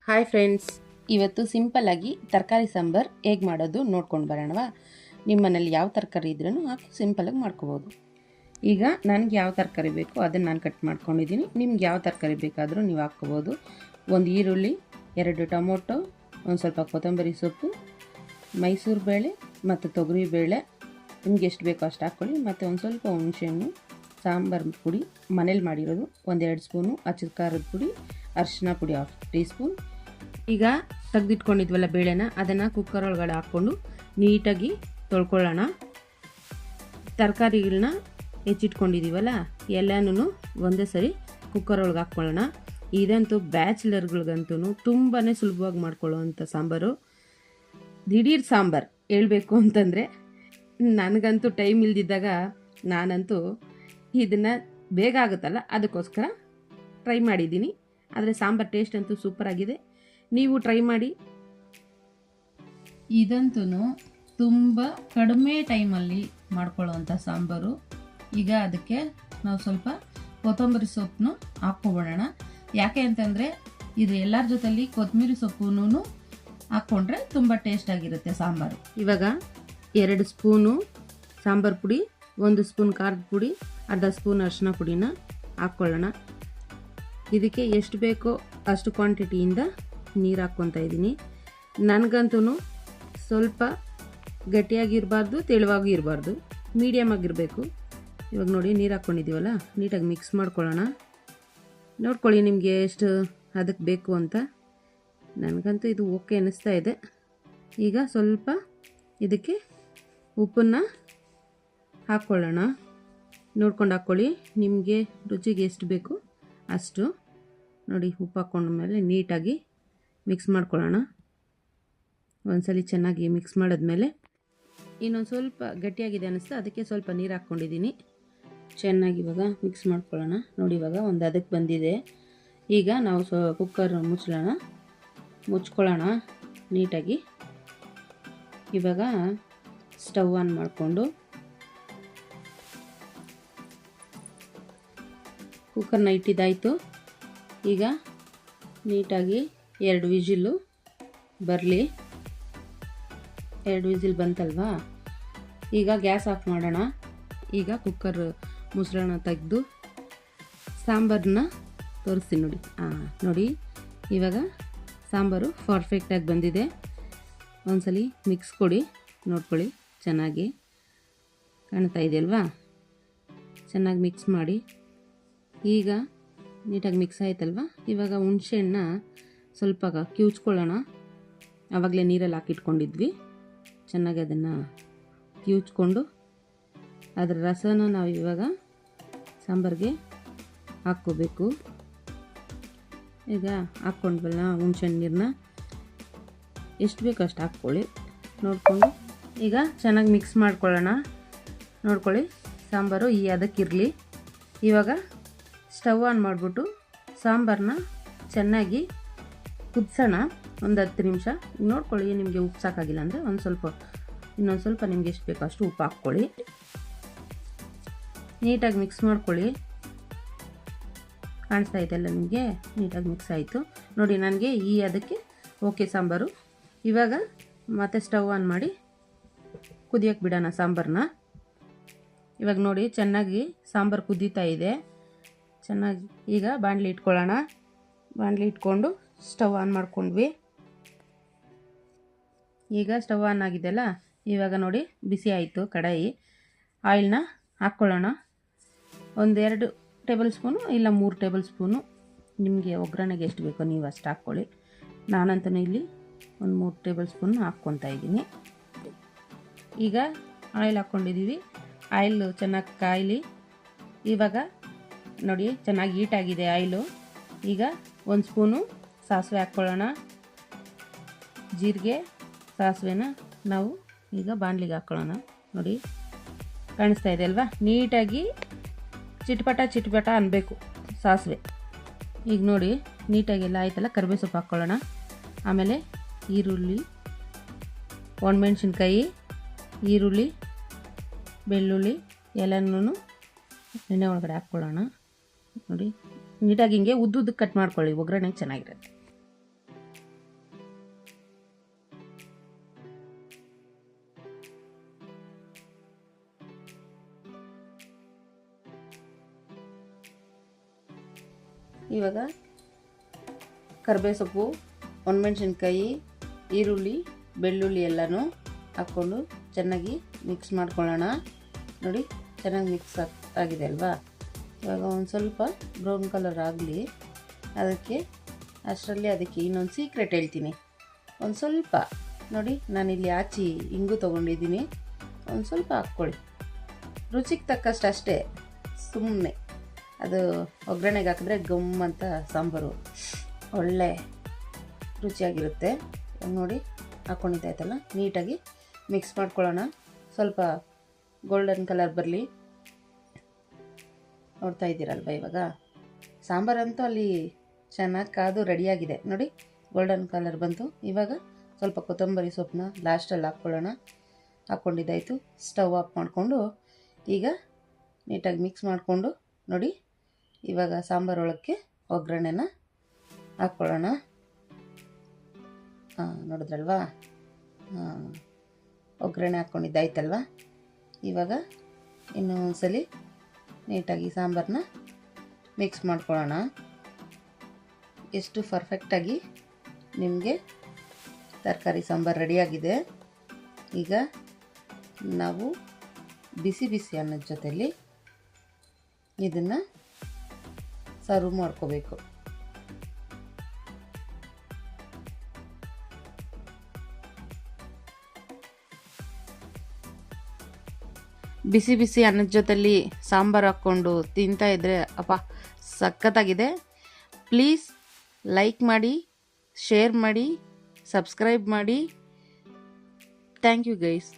Hi friends, ಇವತ್ತು ಸಿಂಪಲ್ಲಾಗಿ ತರಕಾರಿ ಸಾಂಬಾರು ಹೇಗೆ ಮಾಡೋದು ನೋಡ್ಕೊಂಡು ಬರೋಣವಾ. ನಿಮ್ಮ ಮನೇಲಿ ಯಾವ ತರಕಾರಿ ಇದ್ರೂ ಹಾಕಿ ಸಿಂಪಲ್ಲಾಗಿ ಮಾಡ್ಕೋಬೋದು. ಈಗ ನನಗೆ ಯಾವ ತರಕಾರಿ ಬೇಕು ಅದನ್ನು ನಾನು ಕಟ್ ಮಾಡ್ಕೊಂಡಿದ್ದೀನಿ. ನಿಮ್ಗೆ ಯಾವ ತರಕಾರಿ ಬೇಕಾದರೂ ನೀವು ಹಾಕ್ಕೋಬೋದು. ಒಂದು ಈರುಳ್ಳಿ, 2 ಟೊಮೊಟೊ, ಒಂದು ಸ್ವಲ್ಪ ಕೊತ್ತಂಬರಿ ಸೊಪ್ಪು, ಮೈಸೂರು ಬೇಳೆ ಮತ್ತು ತೊಗರಿ ಬೇಳೆ ನಿಮ್ಗೆ ಎಷ್ಟು ಬೇಕೋ ಅಷ್ಟು ಹಾಕ್ಕೊಳ್ಳಿ. ಮತ್ತು ಒಂದು ಸ್ವಲ್ಪ ಹುಣಸೆಹಣ್ಣು, ಸಾಂಬಾರು ಪುಡಿ ಮನೇಲಿ ಮಾಡಿರೋದು 1-2 ಸ್ಪೂನು, ಅಚ್ಚದ ಖಾರದ ಪುಡಿ, ಅರಿಶಿನ ಪುಡಿ 1/2 ಟೀ ಸ್ಪೂನ್. ಈಗ ತೆಗೆದಿಟ್ಕೊಂಡಿದ್ವಲ್ಲ ಬೇಳೆನ ಅದನ್ನು ಕುಕ್ಕರ್ ಒಳಗಡೆ ಹಾಕ್ಕೊಂಡು ನೀಟಾಗಿ ತೊಳ್ಕೊಳ್ಳೋಣ. ತರಕಾರಿಗಳನ್ನ ಹೆಚ್ಚಿಟ್ಕೊಂಡಿದ್ದೀವಲ್ಲ ಎಲ್ಲನೂ ಒಂದೇ ಸರಿ ಕುಕ್ಕರ್ ಒಳಗೆ ಹಾಕ್ಕೊಳ್ಳೋಣ. ಇದಂತೂ ಬ್ಯಾಚುಲರ್ಗಳಿಗಂತೂ ತುಂಬಾ ಸುಲಭವಾಗಿ ಮಾಡ್ಕೊಳ್ಳೋವಂಥ ಸಾಂಬಾರು. ದಿಢೀರ್ ಸಾಂಬಾರು ಹೇಳಬೇಕು ಅಂತಂದರೆ, ನನಗಂತೂ ಟೈಮ್ ಇಲ್ದಿದ್ದಾಗ ನಾನಂತೂ ಇದನ್ನು ಬೇಗ ಆಗುತ್ತಲ್ಲ ಅದಕ್ಕೋಸ್ಕರ ಟ್ರೈ ಮಾಡಿದ್ದೀನಿ. ಆದರೆ ಸಾಂಬಾರು ಟೇಸ್ಟ್ ಅಂತೂ ಸೂಪರಾಗಿದೆ, ನೀವು ಟ್ರೈ ಮಾಡಿ. ಇದಂತೂ ತುಂಬ ಕಡಿಮೆ ಟೈಮಲ್ಲಿ ಮಾಡ್ಕೊಳ್ಳೋವಂಥ ಸಾಂಬಾರು. ಈಗ ಅದಕ್ಕೆ ನಾವು ಸ್ವಲ್ಪ ಕೊತ್ತಂಬರಿ ಸೊಪ್ಪನ್ನು ಹಾಕ್ಕೊಬಿಡೋಣ. ಯಾಕೆ ಅಂತಂದರೆ ಇದು ಎಲ್ಲರ ಜೊತೆಲಿ ಕೊತ್ತಂಬರಿ ಸೊಪ್ಪು ಹಾಕ್ಕೊಂಡ್ರೆ ತುಂಬ ಟೇಸ್ಟಾಗಿರುತ್ತೆ ಸಾಂಬಾರು. ಇವಾಗ 2 ಸ್ಪೂನು ಸಾಂಬಾರು ಪುಡಿ, 1 ಸ್ಪೂನ್ ಖಾರದ ಪುಡಿ, ಅರ್ಧ ಸ್ಪೂನ್ ಅರಿಶಿನ ಪುಡಿನ ಹಾಕ್ಕೊಳ್ಳೋಣ. ಇದಕ್ಕೆ ಎಷ್ಟು ಬೇಕೋ ಅಷ್ಟು ಕ್ವಾಂಟಿಟಿಯಿಂದ ನೀರು ಹಾಕ್ಕೊತಾ ಇದ್ದೀನಿ. ನನಗಂತೂ ಸ್ವಲ್ಪ ಗಟ್ಟಿಯಾಗಿರಬಾರ್ದು, ತೆಳುವಾಗಿ ಇರಬಾರ್ದು, ಮೀಡಿಯಮ್ ಆಗಿರಬೇಕು. ಇವಾಗ ನೋಡಿ ನೀರು ಹಾಕ್ಕೊಂಡಿದ್ದೀವಲ್ಲ, ನೀಟಾಗಿ ಮಿಕ್ಸ್ ಮಾಡ್ಕೊಳ್ಳೋಣ. ನೋಡ್ಕೊಳ್ಳಿ ನಿಮಗೆ ಎಷ್ಟು ಅದಕ್ಕೆ ಬೇಕು ಅಂತ. ನನಗಂತೂ ಇದು ಓಕೆ ಅನ್ನಿಸ್ತಾ ಇದೆ. ಈಗ ಸ್ವಲ್ಪ ಇದಕ್ಕೆ ಉಪ್ಪನ್ನು ಹಾಕ್ಕೊಳ್ಳೋಣ. ನೋಡ್ಕೊಂಡು ಹಾಕ್ಕೊಳ್ಳಿ, ನಿಮಗೆ ರುಚಿಗೆ ಎಷ್ಟು ಬೇಕು ಅಷ್ಟು ನೋಡಿ. ಉಪ್ಪು ಹಾಕ್ಕೊಂಡ್ಮೇಲೆ ನೀಟಾಗಿ ಮಿಕ್ಸ್ ಮಾಡ್ಕೊಳ್ಳೋಣ. ಒಂದ್ಸಲಿ ಚೆನ್ನಾಗಿ ಮಿಕ್ಸ್ ಮಾಡಿದ್ಮೇಲೆ ಇನ್ನೊಂದು ಸ್ವಲ್ಪ ಗಟ್ಟಿಯಾಗಿದೆ ಅನ್ನಿಸ್ತಾ ಅದಕ್ಕೆ ಸ್ವಲ್ಪ ನೀರು ಹಾಕ್ಕೊಂಡಿದ್ದೀನಿ. ಚೆನ್ನಾಗಿ ಇವಾಗ ಮಿಕ್ಸ್ ಮಾಡ್ಕೊಳ್ಳೋಣ. ನೋಡಿ ಇವಾಗ ಒಂದು ಅದಕ್ಕೆ ಬಂದಿದೆ. ಈಗ ನಾವು ಕುಕ್ಕರ್ ಮುಚ್ಕೊಳ್ಳೋಣ ನೀಟಾಗಿ. ಇವಾಗ ಸ್ಟವ್ ಆನ್ ಮಾಡಿಕೊಂಡು ಕುಕ್ಕರ್ನ ಇಟ್ಟಿದ್ದಾಯಿತು. ಈಗ ನೀಟಾಗಿ 2 ವಿಜಿಲ್ಲು ಬರಲಿ. 2 ವಿಜಿಲ್ ಬಂತಲ್ವಾ, ಈಗ ಗ್ಯಾಸ್ ಆಫ್ ಮಾಡೋಣ. ಈಗ ಕುಕ್ಕರ್ ಮುಚ್ಚಳನ ತೆಗೆದು ಸಾಂಬಾರನ್ನ ತೋರಿಸ್ತೀನಿ ನೋಡಿ. ನೋಡಿ ಇವಾಗ ಸಾಂಬಾರು ಪರ್ಫೆಕ್ಟಾಗಿ ಬಂದಿದೆ. ಒಂದ್ಸಲಿ ಮಿಕ್ಸ್ ಕೊಡಿ, ನೋಡ್ಕೊಳ್ಳಿ ಚೆನ್ನಾಗಿ ಕಾಣ್ತಾ ಇದೆಯಲ್ವಾ. ಚೆನ್ನಾಗಿ ಮಿಕ್ಸ್ ಮಾಡಿ. ಈಗ ನೀಟಾಗಿ ಮಿಕ್ಸ್ ಆಯ್ತಲ್ವ. ಇವಾಗ ಹುಣಸೆಹಣ್ಣ ಸ್ವಲ್ಪ ಕಿವುಚ್ಕೊಳ್ಳೋಣ. ಆವಾಗಲೇ ನೀರಲ್ಲಿ ಹಾಕಿಟ್ಕೊಂಡಿದ್ವಿ. ಚೆನ್ನಾಗಿ ಅದನ್ನು ಕಿವುಚ್ಕೊಂಡು ಅದರ ರಸನ ನಾವು ಇವಾಗ ಸಾಂಬಾರಿಗೆ ಹಾಕ್ಕೋಬೇಕು. ಈಗ ಹಾಕ್ಕೊಂಡ್ವಲ್ಲ ಹುಣಸೆಹಣ್ಣು ನೀರನ್ನ ಎಷ್ಟು ಬೇಕೋ ಅಷ್ಟು ಹಾಕ್ಕೊಳ್ಳಿ ನೋಡಿಕೊಂಡು. ಈಗ ಚೆನ್ನಾಗಿ ಮಿಕ್ಸ್ ಮಾಡ್ಕೊಳ್ಳೋಣ. ನೋಡ್ಕೊಳ್ಳಿ ಸಾಂಬಾರು ಈ ಅದಕ್ಕಿರಲಿ. ಇವಾಗ ಸ್ಟವ್ ಆನ್ ಮಾಡಿಬಿಟ್ಟು ಸಾಂಬಾರನ್ನ ಚೆನ್ನಾಗಿ ಕುದಿಸೋಣ ಒಂದು 10 ನಿಮಿಷ. ನೋಡ್ಕೊಳ್ಳಿ, ನಿಮಗೆ ಉಪ್ಪು ಸಾಕಾಗಿಲ್ಲ ಅಂದರೆ ಇನ್ನೊಂದು ಸ್ವಲ್ಪ ನಿಮ್ಗೆ ಎಷ್ಟು ಬೇಕೋ ಅಷ್ಟು ಉಪ್ಪು ಹಾಕ್ಕೊಳ್ಳಿ. ನೀಟಾಗಿ ಮಿಕ್ಸ್ ಮಾಡ್ಕೊಳ್ಳಿ. ಕಾಣಿಸ್ತಾ ಇದೆಲ್ಲ ನಿಮಗೆ, ನೀಟಾಗಿ ಮಿಕ್ಸ್ ಆಯಿತು ನೋಡಿ. ನನಗೆ ಈ ಅದಕ್ಕೆ ಓಕೆ ಸಾಂಬಾರು. ಇವಾಗ ಮತ್ತೆ ಸ್ಟವ್ ಆನ್ ಮಾಡಿ ಕುದಿಯೋಕ್ಕೆ ಬಿಡೋಣ ಸಾಂಬಾರನ್ನ. ಇವಾಗ ನೋಡಿ ಚೆನ್ನಾಗಿ ಸಾಂಬಾರು ಕುದೀತಾ ಇದೆ ಚೆನ್ನಾಗಿ. ಈಗ ಬಾಣಲಿ ಇಟ್ಕೊಳ್ಳೋಣ. ಬಾಣಲಿ ಇಟ್ಕೊಂಡು ಸ್ಟವ್ ಆನ್ ಮಾಡ್ಕೊಂಡ್ವಿ. ಈಗ ಸ್ಟವ್ ಆನ್ ಆಗಿದೆಯಲ್ಲ, ಇವಾಗ ನೋಡಿ ಬಿಸಿ ಆಯಿತು ಕಡಾಯಿ. ಆಯಿಲ್ನ ಹಾಕ್ಕೊಳ್ಳೋಣ. 1-2 ಟೇಬಲ್ ಸ್ಪೂನು ಇಲ್ಲ 3 ಟೇಬಲ್ ಸ್ಪೂನು, ನಿಮಗೆ ಒಗ್ಗರಣೆಗೆ ಎಷ್ಟು ಬೇಕೋ ನೀವು ಅಷ್ಟು ಹಾಕ್ಕೊಳ್ಳಿ. ನಾನಂತೂ ಇಲ್ಲಿ ಒಂದು 3 ಟೇಬಲ್ ಸ್ಪೂನ್ ಹಾಕ್ಕೊತಾ ಇದ್ದೀನಿ. ಈಗ ಆಯಿಲ್ ಹಾಕ್ಕೊಂಡಿದ್ದೀವಿ. ಆಯಿಲ್ ಚೆನ್ನಾಗಿ ಕಾಯಲಿ. ಇವಾಗ ನೋಡಿ ಚೆನ್ನಾಗಿ ಹೀಟಾಗಿದೆ ಆಯಿಲು. ಈಗ 1 ಸ್ಪೂನು ಸಾಸಿವೆ ಹಾಕ್ಕೊಳ್ಳೋಣ. ಜೀರಿಗೆ ಸಾಸಿವೆನ ನಾವು ಈಗ ಬಾಣಲಿಗೆ ಹಾಕ್ಕೊಳ್ಳೋಣ. ನೋಡಿ ಕಾಣಿಸ್ತಾ ಇದೆ ಅಲ್ವಾ, ನೀಟಾಗಿ ಚಿಟಪಟ ಅನ್ನಬೇಕು ಸಾಸಿವೆ. ಈಗ ನೋಡಿ ನೀಟಾಗೆಲ್ಲ ಆಯ್ತಲ್ಲ, ಕರಿಬೇವು ಸೊಪ್ಪು ಹಾಕ್ಕೊಳ್ಳೋಣ. ಆಮೇಲೆ ಈರುಳ್ಳಿ, ಒಣಮೆಣ್ಸಿನ್ಕಾಯಿ, ಈರುಳ್ಳಿ, ಬೆಳ್ಳುಳ್ಳಿ ಎಲ್ಲನೂ ಎಣ್ಣೆ ಒಳಗಡೆ ಹಾಕ್ಕೊಳ್ಳೋಣ. ನೋಡಿ ನೀಟಾಗಿ ಹಿಂಗೆ ಉದ್ದುದ್ದಕ್ಕೆ ಕಟ್ ಮಾಡ್ಕೊಳ್ಳಿ, ಒಗ್ಗರಣೆಗೆ ಚೆನ್ನಾಗಿರುತ್ತೆ. ಇವಾಗ ಕರಿಬೇವು ಸೊಪ್ಪು, ಒಣಮೆಣ್ಸಿನ್ಕಾಯಿ, ಈರುಳ್ಳಿ, ಬೆಳ್ಳುಳ್ಳಿ ಎಲ್ಲನೂ ಹಾಕ್ಕೊಂಡು ಚೆನ್ನಾಗಿ ಮಿಕ್ಸ್ ಮಾಡ್ಕೊಳ್ಳೋಣ. ನೋಡಿ ಚೆನ್ನಾಗಿ ಮಿಕ್ಸ್ ಆಗಿದೆ ಅಲ್ವಾ. ಇವಾಗ ಒಂದು ಸ್ವಲ್ಪ ಬ್ರೌನ್ ಕಲರ್ ಆಗಲಿ. ಅದಕ್ಕೆ ಇನ್ನೊಂದು ಸೀಕ್ರೆಟ್ ಹೇಳ್ತೀನಿ. ಒಂದು ಸ್ವಲ್ಪ ನೋಡಿ, ನಾನಿಲ್ಲಿ ಆಚಿ ಇಂಗು ತೊಗೊಂಡಿದ್ದೀನಿ, ಒಂದು ಸ್ವಲ್ಪ ಹಾಕ್ಕೊಳ್ಳಿ. ರುಚಿಗೆ ತಕ್ಕಷ್ಟು ಅಷ್ಟೇ, ಸುಮ್ಮನೆ ಅದು ಒಗ್ಗರಣೆಗೆ ಹಾಕಿದ್ರೆ ಗಮ್ ಅಂತ ಸಾಂಬಾರು ಒಳ್ಳೆ ರುಚಿಯಾಗಿರುತ್ತೆ. ನೋಡಿ ಹಾಕ್ಕೊಂಡಿದ್ದಾಯ್ತಲ್ಲ, ನೀಟಾಗಿ ಮಿಕ್ಸ್ ಮಾಡ್ಕೊಳ್ಳೋಣ. ಸ್ವಲ್ಪ ಗೋಲ್ಡನ್ ಕಲರ್ ಬರಲಿ. ನೋಡ್ತಾ ಇದ್ದೀರಲ್ವ, ಇವಾಗ ಸಾಂಬಾರಂತೂ ಅಲ್ಲಿ ಚೆನ್ನಾಗಿ ಕಾದು ರೆಡಿಯಾಗಿದೆ. ನೋಡಿ ಗೋಲ್ಡನ್ ಕಲರ್ ಬಂತು. ಇವಾಗ ಸ್ವಲ್ಪ ಕೊತ್ತಂಬರಿ ಸೊಪ್ಪನ್ನ ಲಾಸ್ಟಲ್ಲಿ ಹಾಕ್ಕೊಂಡಿದ್ದಾಯಿತು. ಸ್ಟವ್ ಆಫ್ ಮಾಡಿಕೊಂಡು ಈಗ ನೀಟಾಗಿ ಮಿಕ್ಸ್ ಮಾಡಿಕೊಂಡು ನೋಡಿ, ಇವಾಗ ಸಾಂಬಾರೊಳಕ್ಕೆ ಒಗ್ಗರಣೆನ ಹಾಕ್ಕೊಳ್ಳೋಣ. ನೋಡಿದ್ರಲ್ವಾ, ಒಗ್ಗರಣೆ ಹಾಕ್ಕೊಂಡಿದ್ದಾಯ್ತಲ್ವ. ಇವಾಗ ಇನ್ನೂ ಒಂದ್ಸಲಿ ನೀಟಾಗಿ ಸಾಂಬಾರನ್ನ ಮಿಕ್ಸ್ ಮಾಡ್ಕೊಳ್ಳೋಣ. ಎಷ್ಟು ಪರ್ಫೆಕ್ಟಾಗಿ ನಿಮಗೆ ತರಕಾರಿ ಸಾಂಬಾರು ರೆಡಿಯಾಗಿದೆ. ಈಗ ನಾವು ಬಿಸಿ ಬಿಸಿ ಅನ್ನದ ಜೊತೆಲಿ ಇದನ್ನು ಸರ್ವ್ ಮಾಡ್ಕೋಬೇಕು. ಬಿಸಿ ಬಿಸಿ ಅನ್ನದ ಜೊತೆಲಿ ಸಾಂಬಾರು ಹಾಕ್ಕೊಂಡು ತಿಂತಾಯಿದ್ರೆ ಅಪ್ಪ ಸಖತ್ತಾಗಿದೆ. ಪ್ಲೀಸ್ ಲೈಕ್ ಮಾಡಿ, ಶೇರ್ ಮಾಡಿ, ಸಬ್ಸ್ಕ್ರೈಬ್ ಮಾಡಿ. Thank you guys.